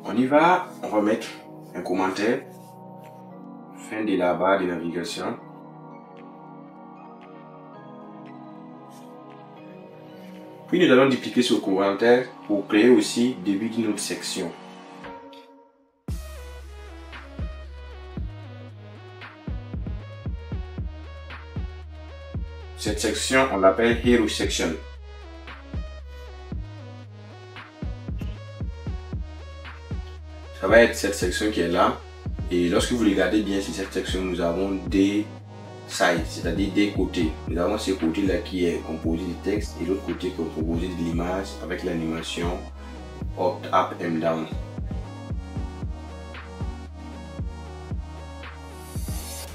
On y va, on va mettre un commentaire, fin de la barre de navigation. Puis nous allons dupliquer ce commentaire pour créer aussi début d'une autre section. Cette section, on l'appelle Hero Section. Ça va être cette section qui est là. Et lorsque vous regardez bien sur cette section, nous avons des sides, c'est-à-dire des côtés. Nous avons ce côté-là qui est composé du texte et l'autre côté qui est composé de l'image avec l'animation up and down.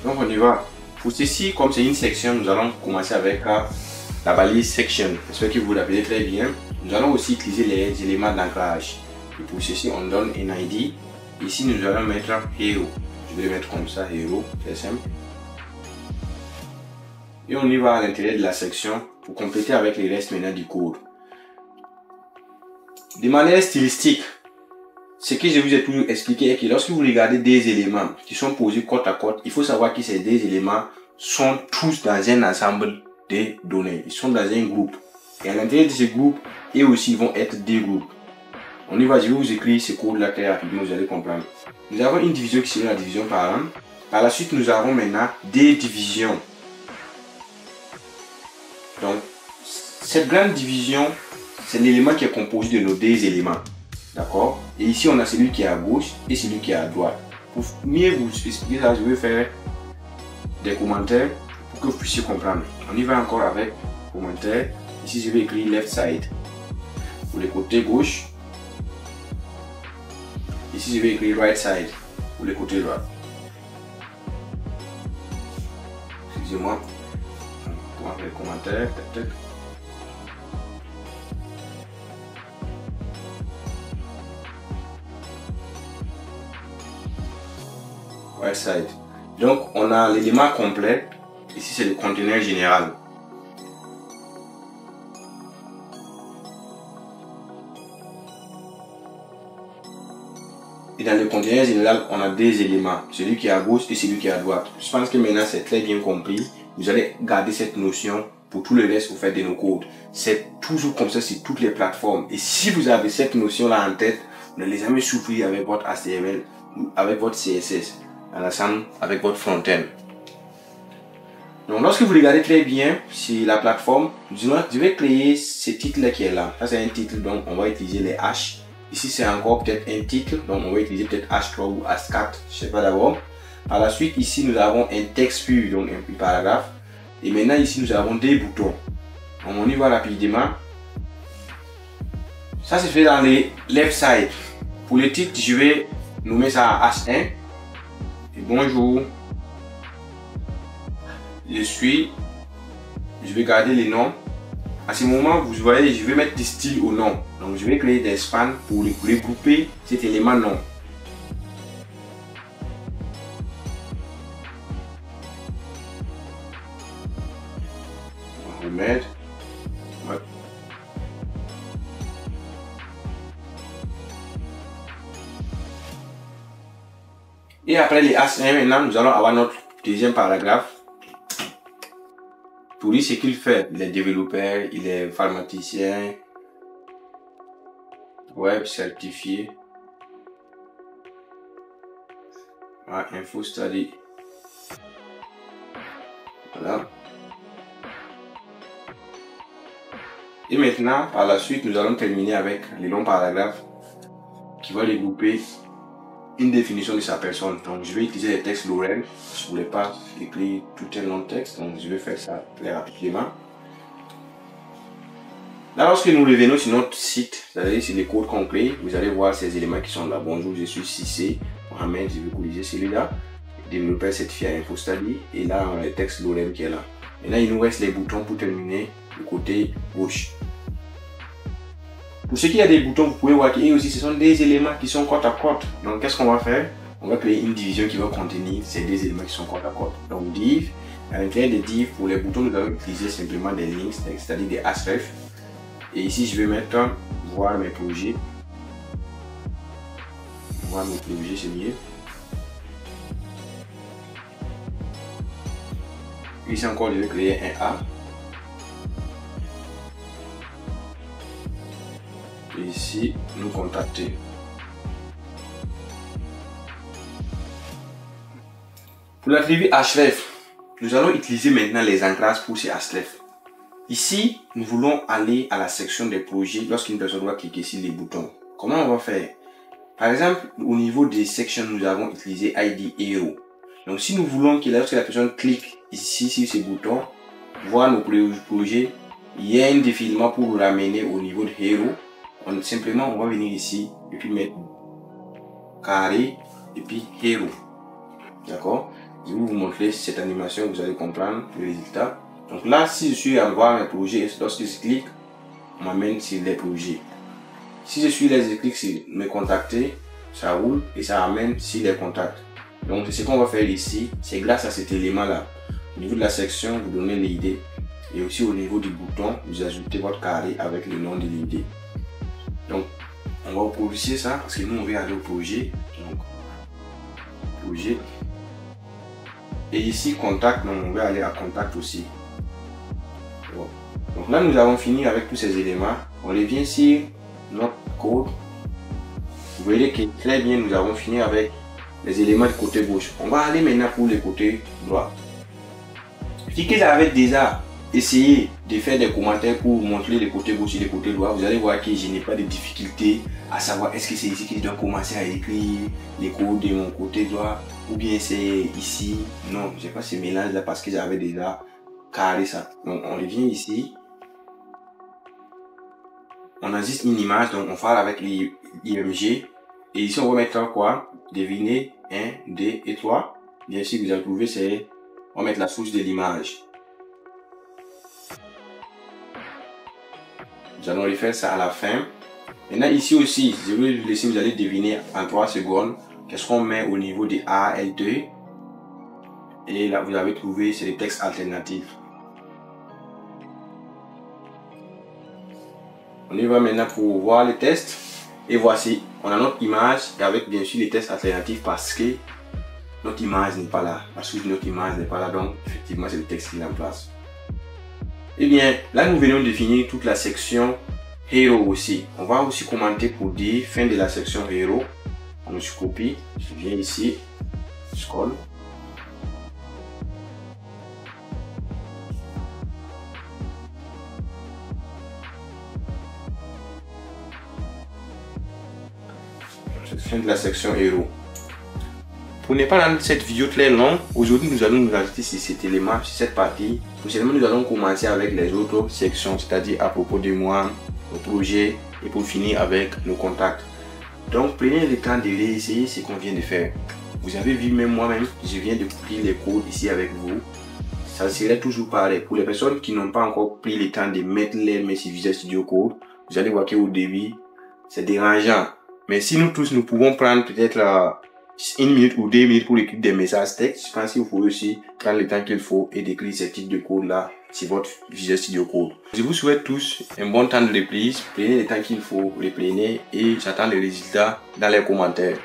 Donc on y va. Pour ceci, comme c'est une section, nous allons commencer avec la balise section. J'espère que vous l'appelez très bien. Nous allons aussi utiliser les éléments d'ancrage. Et pour ceci, on donne un ID. Ici, nous allons mettre Hero. Je vais le mettre comme ça, Hero, c'est simple. Et on y va à l'intérieur de la section pour compléter avec les restes maintenant du code. De manière stylistique, ce que je vous ai toujours expliqué est que lorsque vous regardez des éléments qui sont posés côte à côte, il faut savoir que ces deux éléments sont tous dans un ensemble de données. Ils sont dans un groupe. Et à l'intérieur de ce groupe, eux aussi vont être des groupes. On y va, je vais vous écrire ce code-là très rapidement, vous allez comprendre. Nous avons une division qui sera la division par an. Par la suite, nous avons maintenant des divisions. Donc, cette grande division, c'est l'élément qui est composé de nos deux éléments. D'accord? Et ici, on a celui qui est à gauche et celui qui est à droite. Pour mieux vous expliquer ça, je vais faire des commentaires pour que vous puissiez comprendre. On y va encore avec commentaires. Ici, je vais écrire left side pour le côté gauche. Ici, je vais écrire right side pour le côté droit. Excusez-moi. On va faire les commentaires. Right side. Donc, on a l'élément complet. Ici, c'est le conteneur général. Et dans le conteneur général, on a deux éléments, celui qui est à gauche et celui qui est à droite. Je pense que maintenant c'est très bien compris. Vous allez garder cette notion pour tout le reste au fait de nos codes. C'est toujours comme ça sur toutes les plateformes. Et si vous avez cette notion-là en tête, ne les jamais souffrir avec votre HTML, avec votre CSS, ensemble avec votre front-end. Donc lorsque vous regardez très bien sur la plateforme, je vais créer ce titre-là qui est là. Ça c'est un titre, donc on va utiliser les H. Ici, c'est encore peut-être un titre, donc on va utiliser peut-être H3 ou H4, je sais pas d'abord. Par la suite, ici, nous avons un texte pur, donc un paragraphe. Et maintenant, ici, nous avons des boutons. Donc, on y va rapidement. Ça, c'est fait dans les left side. Pour le titre, je vais nommer ça à H1. Et bonjour. Je vais garder les noms. À ce moment, vous voyez, je vais mettre des styles au nom. Donc, je vais créer des spans pour regrouper cet élément nom. On va remettre. Ouais. Et après les H1, maintenant, nous allons avoir notre deuxième paragraphe. Pour lui, ce qu'il fait, il est développeur, il est informaticien, web certifié, info study. Voilà. Et maintenant, par la suite, nous allons terminer avec les longs paragraphes qui vont regrouper une définition de sa personne. Donc, je vais utiliser les textes Lorem. Je ne voulais pas écrire tout un long texte, donc je vais faire ça très rapidement. Là, lorsque nous revenons sur notre site, c'est-à-dire sur les codes complets, vous allez voir ces éléments qui sont là. Bonjour, je suis Cissé Mohamed, je vais corriger celui-là. Développeur certifié à InfoStudy. Et là, on a le texte Lorem qui est là. Maintenant, il nous reste les boutons pour terminer le côté gauche. Pour ceux qui ont des boutons, vous pouvez voir que aussi ce sont des éléments qui sont côte à côte. Donc qu'est-ce qu'on va faire? On va créer une division qui va contenir ces deux éléments qui sont côte à côte. Donc div, à l'intérieur des div, pour les boutons, nous allons utiliser simplement des links, c'est-à-dire des href. Et ici, je vais mettre voir mes projets. On va me privilégier, c'est mieux. Ici encore, je vais créer un A. Et ici, nous contacter. Pour l'attribut href, nous allons utiliser maintenant les ancrages pour ces href. Ici, nous voulons aller à la section des projets lorsqu'une personne doit cliquer sur les boutons. Comment on va faire? Par exemple, au niveau des sections, nous avons utilisé ID Hero. Donc, si nous voulons que lorsque la personne clique ici sur ces boutons, voir nos projets, il y a un défilement pour le ramener au niveau de Hero. Simplement, on va venir ici et puis mettre carré et puis Hero. D'accord? Je vais vous montrer cette animation, vous allez comprendre le résultat. Donc là, si je suis à voir mes projets, lorsque je clique, on m'amène sur les projets. Si je suis là, je clique sur me contacter, ça roule et ça amène sur les contacts. Donc ce qu'on va faire ici, c'est grâce à cet élément-là. Au niveau de la section, vous donnez l'idée. Et aussi au niveau du bouton, vous ajoutez votre carré avec le nom de l'idée. Donc, on va produire ça parce que nous, on va aller au projet. Donc, projet. Et ici, contact, donc on va aller à contact aussi. Bon. Donc là, nous avons fini avec tous ces éléments. On revient sur notre code. Vous voyez que très bien, nous avons fini avec les éléments du côté gauche. On va aller maintenant pour le côté droit. Si vous avez déjà essayé de faire des commentaires pour montrer le côté gauche et le côté droit, vous allez voir que je n'ai pas de difficulté à savoir est-ce que c'est ici que je dois commencer à écrire les codes de mon côté droit ou bien c'est ici. Non, je n'ai pas ce mélange là parce que j'avais déjà carré ça. Donc on revient ici. On a juste une image, donc on fait avec l'IMG. Et ici on va mettre quoi? Devinez 1, 2 et 3. Bien sûr, vous allez trouver, c'est on va mettre la source de l'image. Nous allons refaire ça à la fin. Maintenant ici aussi, je vais vous laisser, vous allez deviner en 3 secondes qu'est-ce qu'on met au niveau des A, L2. Et là vous avez trouvé, c'est les textes alternatifs. On y va maintenant pour voir les tests. Et voici, on a notre image avec bien sûr les tests alternatifs parce que notre image n'est pas là. La source de notre image n'est pas là, donc effectivement c'est le texte qui est en place. Et bien, là nous venons de définir toute la section Hero aussi. On va aussi commenter pour dire fin de la section Hero. On se copie, je viens ici, scroll. Fin de la section Hero. Pour ne pas rendre cette vidéo très longue, aujourd'hui nous allons nous ajouter sur cet élément, sur cette partie. Prochainement nous allons commencer avec les autres sections, c'est-à-dire à propos de moi, le projet et pour finir avec nos contacts. Donc prenez le temps de réessayer ce qu'on vient de faire. Vous avez vu, même moi-même, je viens de copier les codes ici avec vous. Ça serait toujours pareil. Pour les personnes qui n'ont pas encore pris le temps de mettre les mains sur Visual Studio Code, vous allez voir qu'au début, c'est dérangeant. Mais si nous tous, nous pouvons prendre peut-être 1 minute ou 2 minutes pour écrire des messages texte, je pense qu'il faut aussi prendre le temps qu'il faut et d'écrire ce type de code-là sur votre Visual Studio Code. Je vous souhaite tous un bon temps de reprise. Prenez le temps qu'il faut, reprenez et j'attends les résultats dans les commentaires.